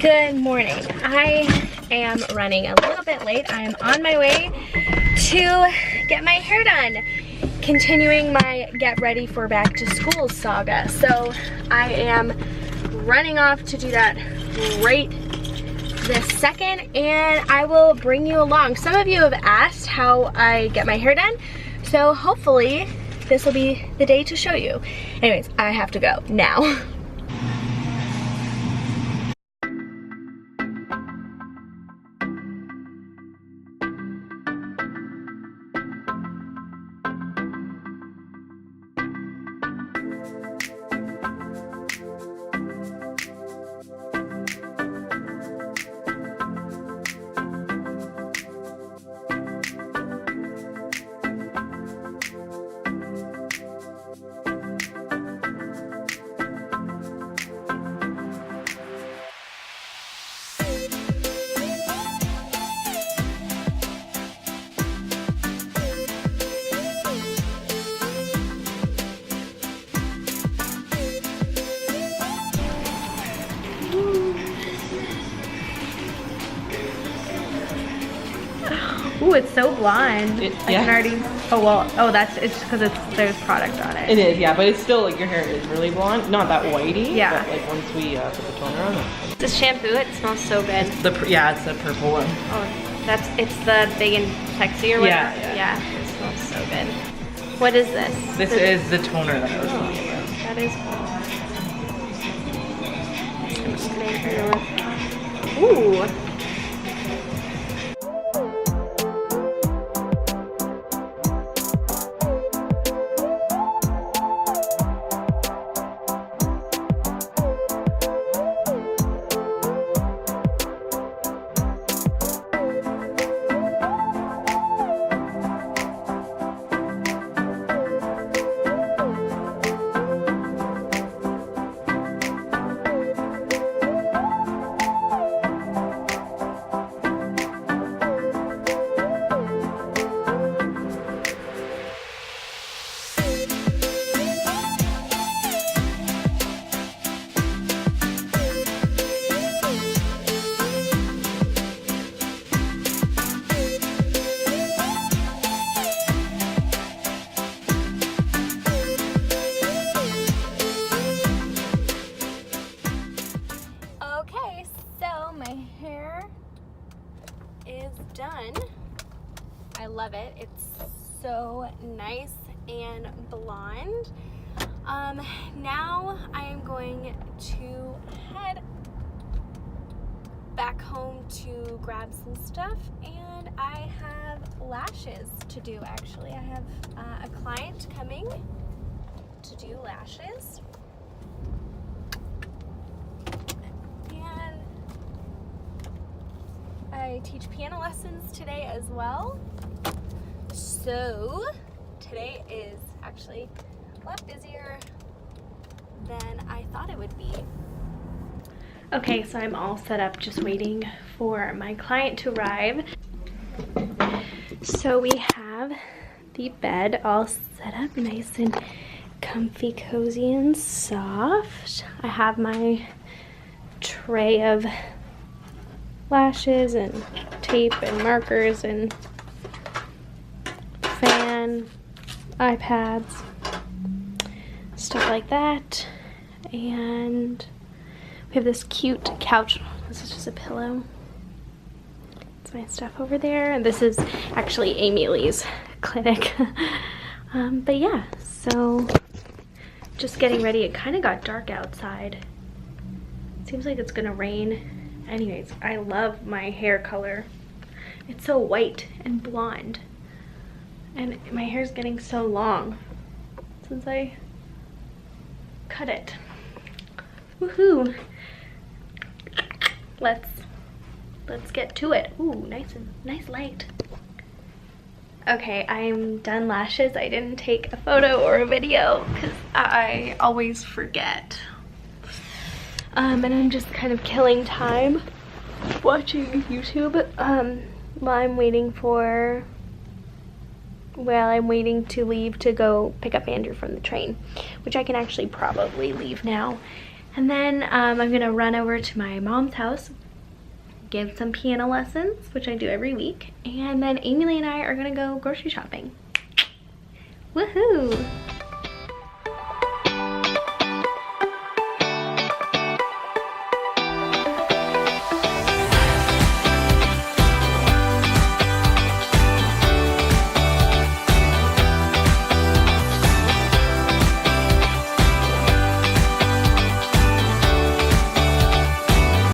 Good morning. I am running a little bit late. I am on my way to get my hair done, continuing my get ready for back to school saga. So I am running off to do that right this second, and I will bring you along. Some of you have asked how I get my hair done, so hopefully this will be the day to show you. Anyways, I have to go now. Ooh, it's so blonde. I can already. Oh well. Oh, it's because there's product on it. It is, yeah, but it's still like your hair is really blonde, not that whitey. Yeah. But like once we put the toner on it. This shampoo, it smells so good. It's the purple one. Oh, it's the Big and Sexy or whatever. Yeah, it smells so good. What is this? This is the toner that I was talking about. That is cool. Ooh. Done. I love it. It's so nice and blonde. Now I am going to head back home to grab some stuff, and I have lashes to do. Actually, I have a client coming to do lashes. I teach piano lessons today as well. So today is actually a lot busier than I thought it would be. Okay, so I'm all set up, just waiting for my client to arrive. So we have the bed all set up nice and comfy, cozy, and soft. I have my tray of lashes and tape and markers and fan, iPads, stuff like that. And we have this cute couch. This is just a pillow. It's my stuff over there. And this is actually Amy Lee's clinic. But yeah, so just getting ready. It kind of got dark outside. Seems like it's gonna rain. Anyways, I love my hair color. It's so white and blonde. And my hair's getting so long since I cut it. Woohoo! Let's get to it. Ooh, nice light. Okay, I'm done lashes. I didn't take a photo or a video because I always forget. And I'm just kind of killing time watching YouTube while I'm waiting to leave to go pick up Andrew from the train, which I can actually probably leave now And then I'm gonna run over to my mom's house, give some piano lessons, which I do every week. And then Amy Lee and I are gonna go grocery shopping. Woohoo!